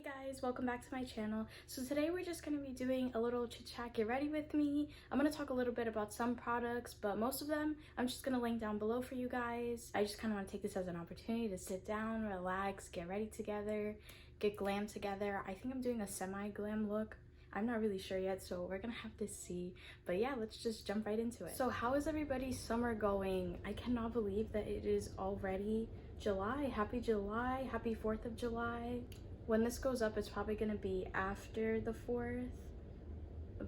guys, welcome back to my channel. So today we're just going to be doing a little chit chat, get ready with me. I'm going to talk a little bit about some products, but most of them I'm just going to link down below for you guys. I just kind of want to take this as an opportunity to sit down, relax, get ready together, get glam together. I think I'm doing a semi-glam look. I'm not really sure yet, so we're gonna have to see. But yeah, let's just jump right into it. So how is everybody's summer going? I cannot believe that it is already July. Happy July, happy 4th of July. When this goes up, it's probably gonna be after the 4th,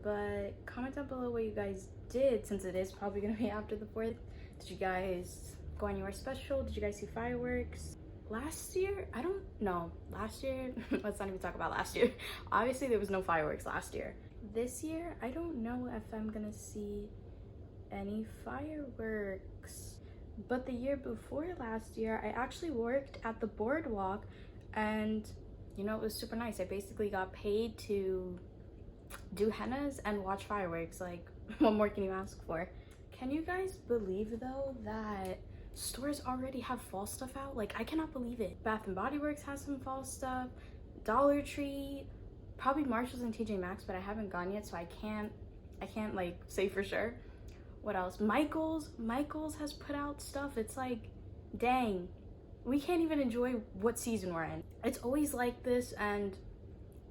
but comment down below what you guys did, since it is probably gonna be after the 4th. Did you guys go anywhere special? Did you guys see fireworks? Last year, I don't know. Last year, let's not even talk about last year. Obviously, there was no fireworks last year. This year, I don't know if I'm gonna see any fireworks. But the year before last year, I actually worked at the boardwalk, and you know, it was super nice. I basically got paid to do hennas and watch fireworks. Like, what more can you ask for? Can you guys believe though that stores already have fall stuff out? Like, I cannot believe it. Bath and Body Works has some fall stuff, Dollar Tree, probably Marshalls and TJ Maxx, but I haven't gone yet, so I can't like say for sure. What else? Michaels has put out stuff. It's like, dang, we can't even enjoy what season we're in. It's always like this, and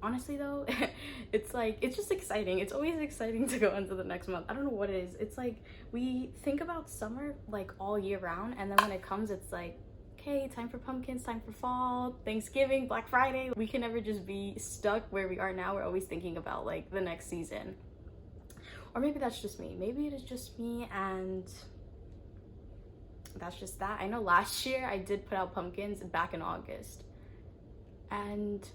honestly though, it's like, it's just exciting. It's always exciting to go into the next month. I don't know what it is. It's like we think about summer like all year round, and then when it comes, it's like, okay, time for pumpkins, time for fall, Thanksgiving, Black Friday. We can never just be stuck where we are now. We're always thinking about like the next season. Or maybe that's just me. Maybe it is just me, and that's just that. I know last year I did put out pumpkins back in August, and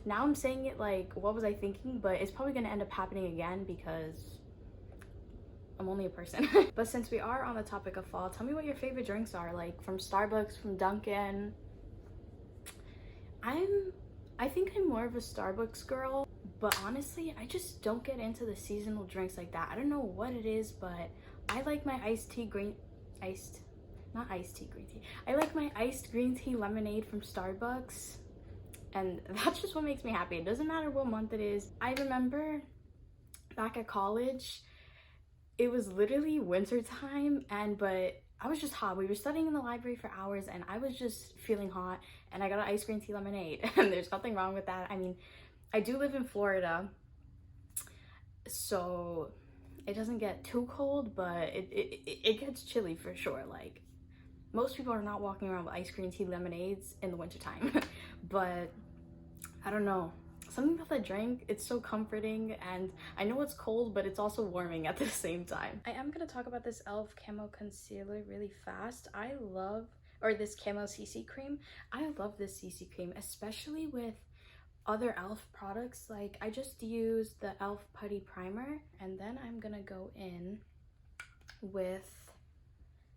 now I'm saying it like, what was I thinking? But it's probably gonna end up happening again because I'm only a person. But since we are on the topic of fall, tell me what your favorite drinks are, like from Starbucks, from Dunkin'. I think I'm more of a Starbucks girl, but honestly, I just don't get into the seasonal drinks like that. I don't know what it is, but I like my I like my iced green tea lemonade from Starbucks, and that's just what makes me happy. It doesn't matter what month it is. I remember back at college, it was literally winter time, but I was just hot. We were studying in the library for hours, and I was just feeling hot, and I got an iced green tea lemonade, and there's nothing wrong with that. I mean, I do live in Florida, so it doesn't get too cold, but it gets chilly for sure. Like, most people are not walking around with ice cream tea lemonades in the wintertime. But I don't know, something about that drink, it's so comforting, and I know it's cold, but it's also warming at the same time. I am gonna talk about this e.l.f. Camo Concealer really fast. This Camo CC Cream. I love this CC cream, especially with other e.l.f. products. Like, I just used the e.l.f. Putty Primer, and then I'm gonna go in with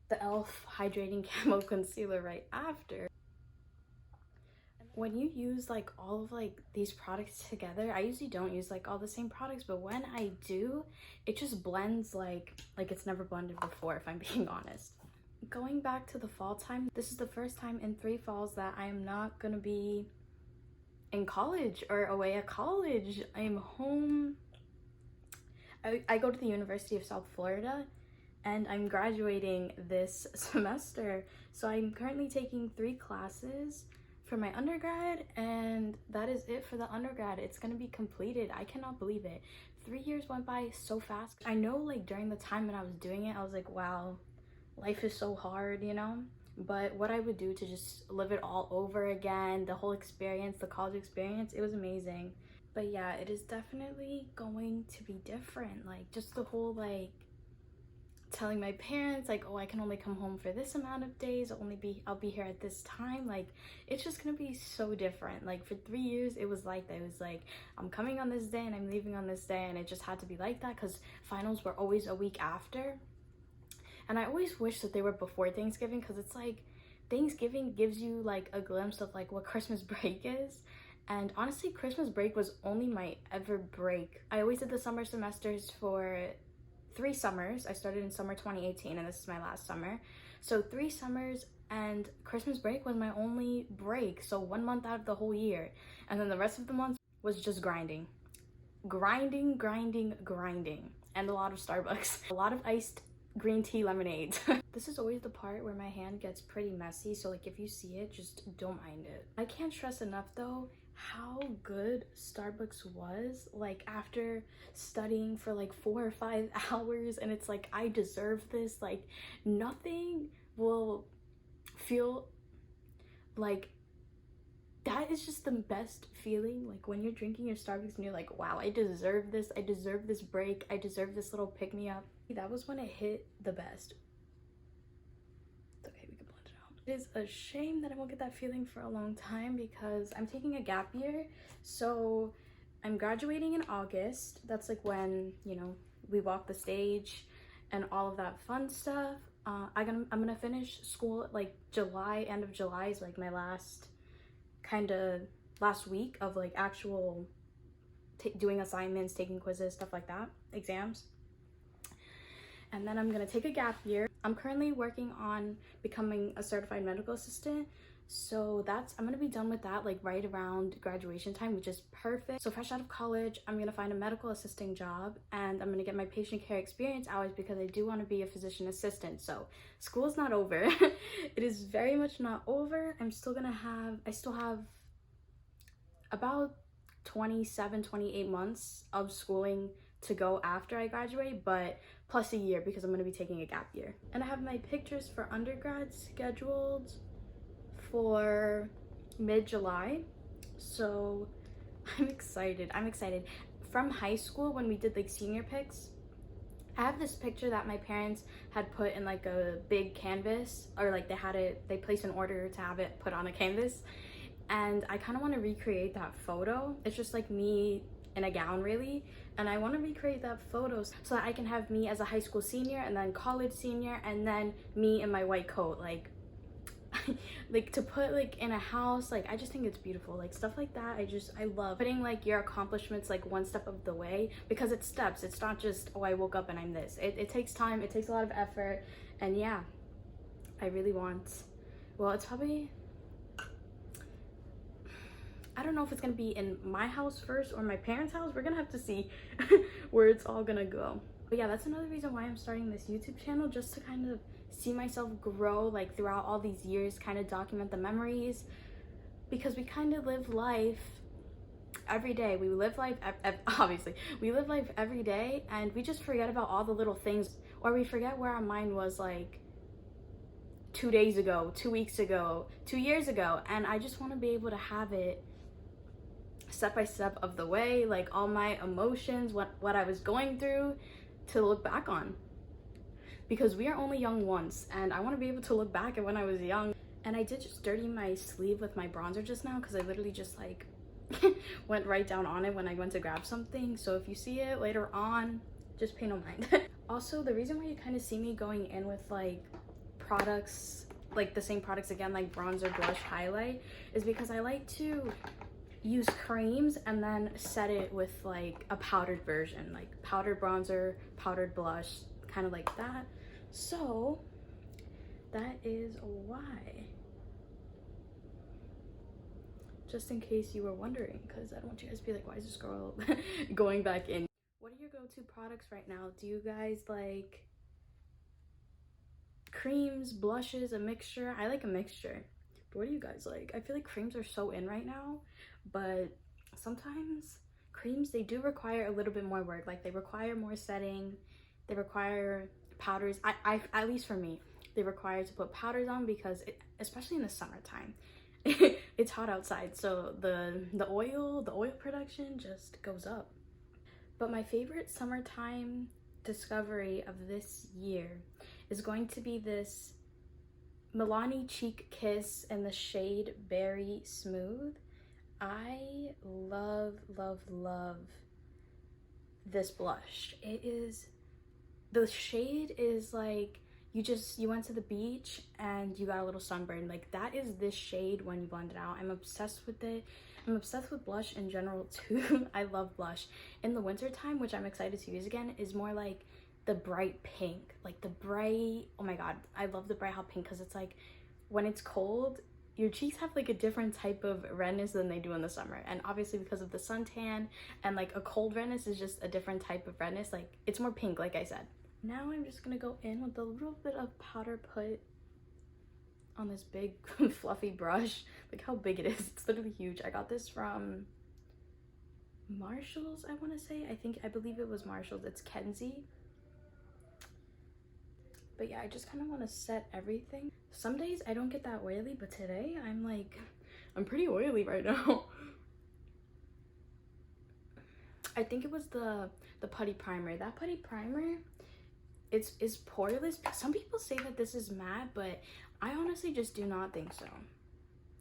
the e.l.f. Hydrating Camo Concealer right after. When you use like all of like these products together, I usually don't use like all the same products, but when I do, it just blends like it's never blended before, if I'm being honest. Going back to the fall time, this is the first time in 3 falls that I'm not gonna be in college or away at college. I am home. I go to the University of South Florida, and I'm graduating this semester. So I'm currently taking 3 classes for my undergrad, and that is it for the undergrad. It's gonna be completed. I cannot believe it. 3 years went by so fast. I know, like, during the time when I was doing it, I was like, wow, life is so hard, you know? But what I would do to just live it all over again, the whole experience, the college experience, it was amazing. But yeah, it is definitely going to be different. Like, just the whole, like, telling my parents, like, oh, I can only come home for this amount of days, I'll be here at this time. Like, it's just gonna be so different. Like, for 3 years, it was like that. It was like, I'm coming on this day and I'm leaving on this day, and it just had to be like that because finals were always a week after. And I always wish that they were before Thanksgiving, because it's like Thanksgiving gives you like a glimpse of like what Christmas break is. And honestly, Christmas break was only my ever break. I always did the summer semesters for 3 summers. I started in summer 2018, and this is my last summer. So 3 summers and Christmas break was my only break, so 1 month out of the whole year, and then the rest of the month was just grinding, and a lot of Starbucks, a lot of iced green tea lemonade. This is always the part where my hand gets pretty messy, so like if you see it, just don't mind it. I can't stress enough though how good Starbucks was, like after studying for like 4 or 5 hours, and it's like I deserve this. Like nothing will feel like that. Is just the best feeling, like when you're drinking your Starbucks and you're like, wow, I deserve this break, I deserve this little pick-me-up. That was when it hit the best. It's okay, we can blend it out. It is a shame that I won't get that feeling for a long time because I'm taking a gap year. So I'm graduating in August. That's like when, you know, we walk the stage and all of that fun stuff. I'm gonna finish school like July. End of July is like my last week of like actual doing assignments, taking quizzes, stuff like that, exams. And then I'm gonna take a gap year. I'm currently working on becoming a certified medical assistant, so I'm gonna be done with that like right around graduation time, which is perfect. So fresh out of college, I'm gonna find a medical assisting job, and I'm gonna get my patient care experience hours because I do want to be a physician assistant. So school's not over. It is very much not over. I still have about 27-28 months of schooling to go after I graduate, but plus a year because I'm going to be taking a gap year. And I have my pictures for undergrad scheduled for mid-July, so I'm excited. From high school, when we did like senior pics, I have this picture that my parents had put in like a big canvas, or like they placed an order to have it put on a canvas, and I kind of want to recreate that photo. It's just like me in a gown really, and I want to recreate that photo so that I can have me as a high school senior, and then college senior, and then me in my white coat, like like to put like in a house. Like I just think it's beautiful, like stuff like that. I love putting like your accomplishments like one step of the way, because it's steps. It's not just, oh, I woke up and I'm this. It takes time, it takes a lot of effort, and yeah, I really want, well, it's probably, I don't know if it's gonna be in my house first or my parents' house. We're gonna have to see where it's all gonna go. But yeah, that's another reason why I'm starting this YouTube channel, just to kind of see myself grow like throughout all these years, kind of document the memories, because we kind of live life every day. We live life, obviously, we live life every day, and we just forget about all the little things, or we forget where our mind was like 2 days ago, 2 weeks ago, 2 years ago. And I just want to be able to have it step by step of the way, like all my emotions, what I was going through, to look back on, because we are only young once, and I want to be able to look back at when I was young. And I did just dirty my sleeve with my bronzer just now, because I literally just like went right down on it when I went to grab something. So if you see it later on, just pay no mind. Also, the reason why you kind of see me going in with like products, like the same products again, like bronzer, blush, highlight, is because I like to use creams and then set it with like a powdered version, like powdered bronzer, powdered blush, kind of like that. So that is why, just in case you were wondering, because I don't want you guys to be like, why is this girl going back in? What are your go-to products right now? Do you guys like creams, blushes, a mixture? I like a mixture. But what do you guys like? I feel like creams are so in right now, but sometimes creams, they do require a little bit more work. Like they require more setting, they require powders. I at least for me, they require to put powders on, because especially in the summertime, it's hot outside, so the oil production just goes up. But my favorite summertime discovery of this year is going to be this Milani Cheek Kiss in the shade Berry Smooth. I love this blush. The shade is like, you went to the beach and you got a little sunburn. Like that is this shade when you blend it out. I'm obsessed with it. I'm obsessed with blush in general too. I love blush. In the winter time, which I'm excited to use again, is more like the bright pink, like the bright, oh my god, I love the bright hot pink, because it's like when it's cold, your cheeks have like a different type of redness than they do in the summer. And obviously because of the suntan, and like a cold redness is just a different type of redness. Like it's more pink, like I said. Now I'm just gonna go in with a little bit of powder put on this big fluffy brush. Look how big it is. It's literally huge. I got this from Marshall's, I want to say. I believe it was Marshall's. It's Kenzie. But yeah, I just kind of want to set everything. Some days I don't get that oily, but today I'm pretty oily right now. I think it was the putty primer. That putty primer, it's poreless. Some people say that this is matte, but I honestly just do not think so.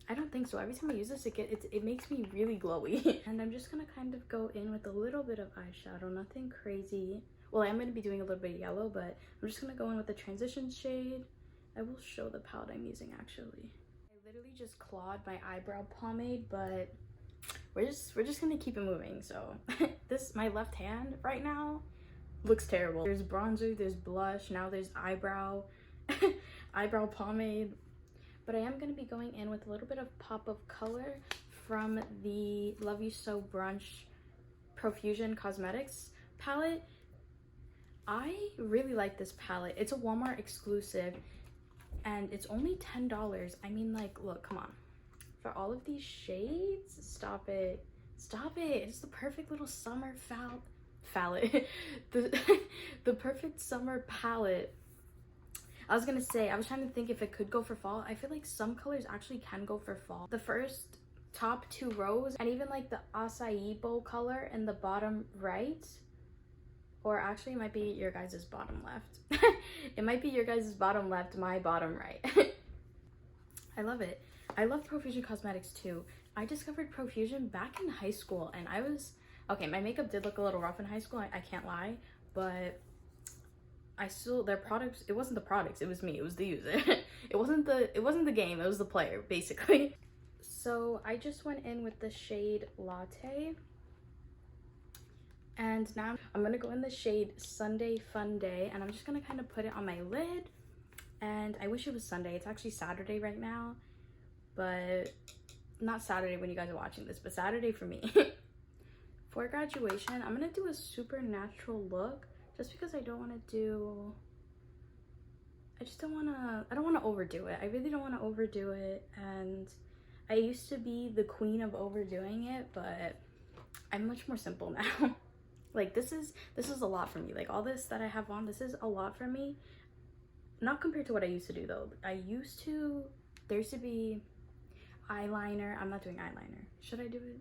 I don't think so. Every time I use this, it makes me really glowy. And I'm just gonna kind of go in with a little bit of eyeshadow, nothing crazy. Well, I'm gonna be doing a little bit of yellow, but I'm just gonna go in with the transition shade. I will show the palette I'm using actually. I literally just clawed my eyebrow pomade, but we're just gonna keep it moving. So my left hand right now looks terrible. There's bronzer, there's blush, now there's eyebrow pomade. But I am gonna be going in with a little bit of pop of color from the Love You So Brunch Profusion Cosmetics palette. I really like this palette. It's a Walmart exclusive and it's only $10. I mean, like, look, come on. For all of these shades, stop it. Stop it. It's the perfect little summer palette. the perfect summer palette. I was gonna say, I was trying to think if it could go for fall. I feel like some colors actually can go for fall. The first top 2 rows, and even like the acai bowl color in the bottom right, or actually it might be your guys' bottom left. It might be your guys' bottom left, my bottom right. I love it. I love Profusion Cosmetics too. I discovered Profusion back in high school, and okay, my makeup did look a little rough in high school, I can't lie, but their products, it wasn't the products, it was me, it was the user. It wasn't the game, it was the player, basically. So I just went in with the shade Latte. And now I'm gonna go in the shade Sunday Fun Day, and I'm just gonna kind of put it on my lid. And I wish it was Sunday. It's actually Saturday right now, but not Saturday when you guys are watching this, but Saturday for me. For graduation, I'm gonna do a super natural look just because I don't want to overdo it. I really don't want to overdo it, and I used to be the queen of overdoing it, but I'm much more simple now. Like this is a lot for me. Like all this that I have on, this is a lot for me. Not compared to what I used to do though. There used to be eyeliner. I'm not doing eyeliner. Should I do it?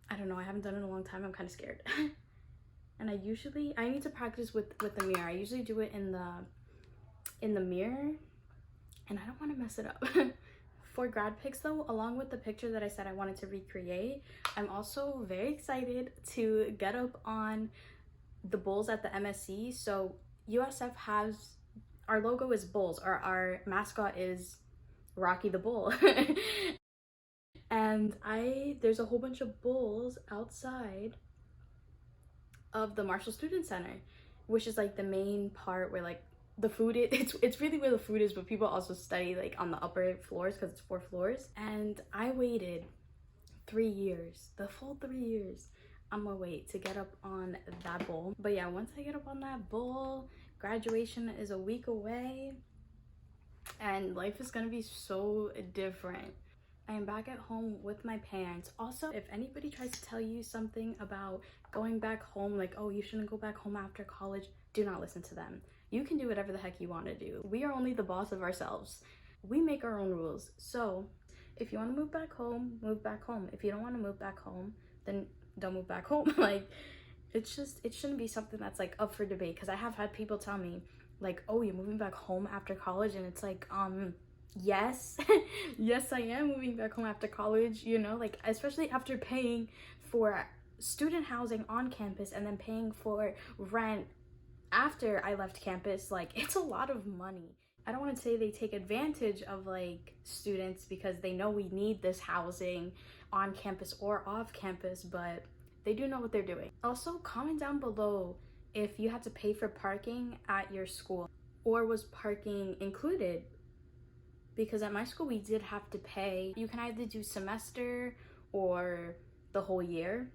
I don't know. I haven't done it in a long time. I'm kind of scared. And I need to practice with the mirror. I usually do it in the mirror, and I don't want to mess it up. For grad pics though, along with the picture that I said I wanted to recreate, I'm also very excited to get up on the bulls at the MSC. So USF has, our logo is bulls, or our mascot is Rocky the Bull. And there's a whole bunch of bulls outside of the Marshall Student Center, which is like the main part where like the food it's really where the food is, but people also study like on the upper floors because it's 4 floors. And I waited 3 years, the full 3 years. I'm gonna wait to get up on that bull. But yeah, once I get up on that bull, graduation is a week away and life is gonna be so different. I am back at home with my parents. Also, if anybody tries to tell you something about going back home, like, oh, you shouldn't go back home after college, do not listen to them. You can do whatever the heck you want to do. We are only the boss of ourselves. We make our own rules. So if you want to move back home, move back home. If you don't want to move back home, then don't move back home. Like, it shouldn't be something that's like up for debate, because I have had people tell me like, oh, you're moving back home after college, and it's like, yes. Yes, I am moving back home after college, you know, like, especially after paying for student housing on campus and then paying for rent after I left campus. Like, it's a lot of money. I don't want to say they take advantage of like students because they know we need this housing on campus or off campus, but they do know what they're doing. Also, comment down below if you had to pay for parking at your school, or was parking included? Because at my school we did have to pay. You can either do semester or the whole year,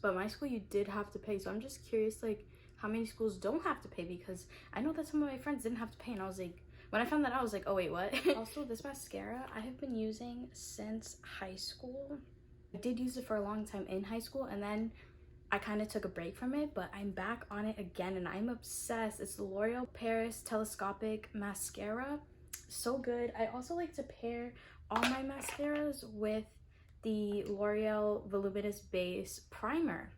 but my school you did have to pay. So I'm just curious, like, how many schools don't have to pay, because I know that some of my friends didn't have to pay, and I was like, when I found that out, I was like, oh wait, what? Also, this mascara I have been using since high school. I did use it for a long time in high school, and then I kind of took a break from it, but I'm back on it again and I'm obsessed. It's the L'Oreal Paris Telescopic mascara. So good. I also like to pair all my mascaras with the L'Oreal Voluminous Base Primer.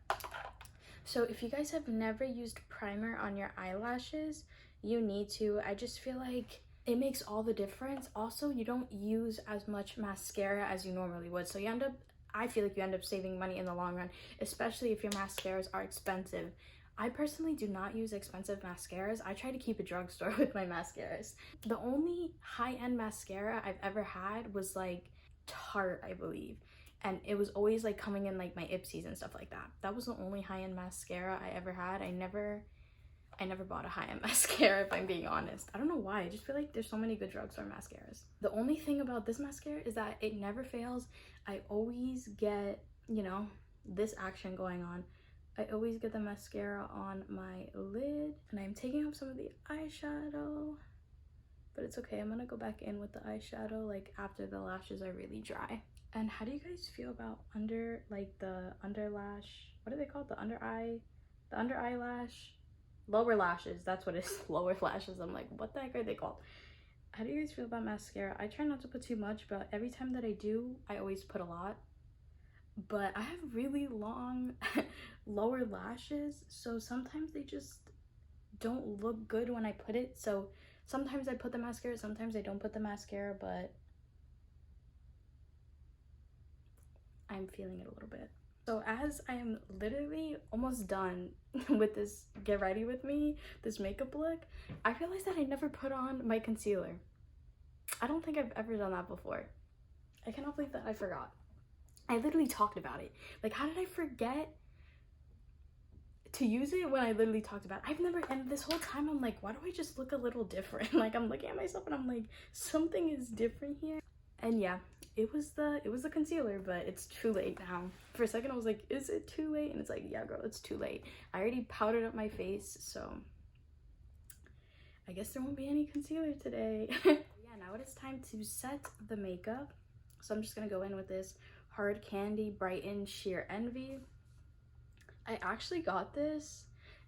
So if you guys have never used primer on your eyelashes, you need to. I just feel like it makes all the difference. Also, you don't use as much mascara as you normally would, so I feel like you end up saving money in the long run, especially if your mascaras are expensive. I personally do not use expensive mascaras. I try to keep a drugstore with my mascaras. The only high-end mascara I've ever had was like Tarte, I believe. And it was always like coming in like my Ipsies and stuff like that. That was the only high-end mascara I ever had. I never bought a high-end mascara, if I'm being honest. I don't know why. I just feel like there's so many good drugstore mascaras. The only thing about this mascara is that it never fails. I always get, you know, this action going on. I always get the mascara on my lid, and I'm taking off some of the eyeshadow, but it's okay. I'm gonna go back in with the eyeshadow like after the lashes are really dry. And how do you guys feel about the underlash, what are they called? The under eyelash, lower lashes. That's what it is. Lower lashes. I'm like, what the heck are they called? How do you guys feel about mascara? I try not to put too much, but every time that I do, I always put a lot. But I have really long lower lashes, so sometimes they just don't look good when I put it. So sometimes I put the mascara, sometimes I don't put the mascara, but I'm feeling it a little bit. So as I am literally almost done with this get ready with me, this makeup look, I realized that I never put on my concealer. I don't think I've ever done that before. I cannot believe that I forgot. I literally talked about it. Like, how did I forget to use it when I literally talked about it? And this whole time I'm like, why do I just look a little different? Like, I'm looking at myself and I'm like, something is different here. And yeah, it was the concealer, but it's too late now. For a second I was like, is it too late? And it's like, yeah girl, it's too late. I already powdered up my face, so I guess there won't be any concealer today. Yeah, now it is time to set the makeup. So I'm just gonna go in with this Hard Candy Brighten Sheer Envy. I actually got this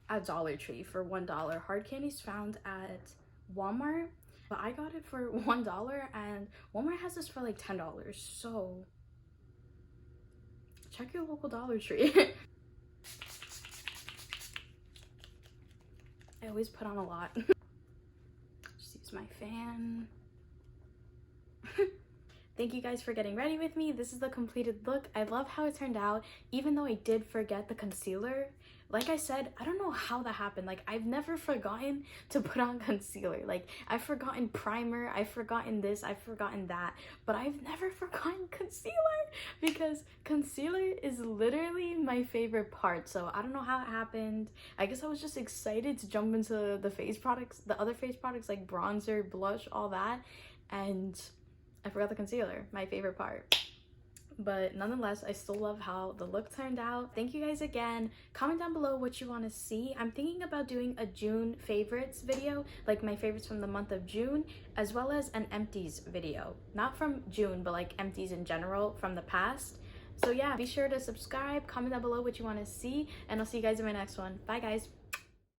at Dollar Tree for $1. Hard candy's found at Walmart, but I got it for $1, and Walmart has this for like $10. So check your local Dollar Tree. I always put on a lot. Just use my fan. Thank you guys for getting ready with me. This is the completed look. I love how it turned out, even though I did forget the concealer. Like I said, I don't know how that happened. Like, I've never forgotten to put on concealer. Like, I've forgotten primer, I've forgotten this, I've forgotten that, but I've never forgotten concealer, because concealer is literally my favorite part. So I don't know how it happened. I guess I was just excited to jump into the face products, the other face products like bronzer, blush, all that, and I forgot the concealer, my favorite part. But nonetheless, I still love how the look turned out. Thank you guys again. Comment down below what you want to see. I'm thinking about doing a June favorites video, like my favorites from the month of June, as well as an empties video. Not from June, but like empties in general from the past. So yeah, be sure to subscribe, comment down below what you want to see, and I'll see you guys in my next one. Bye guys.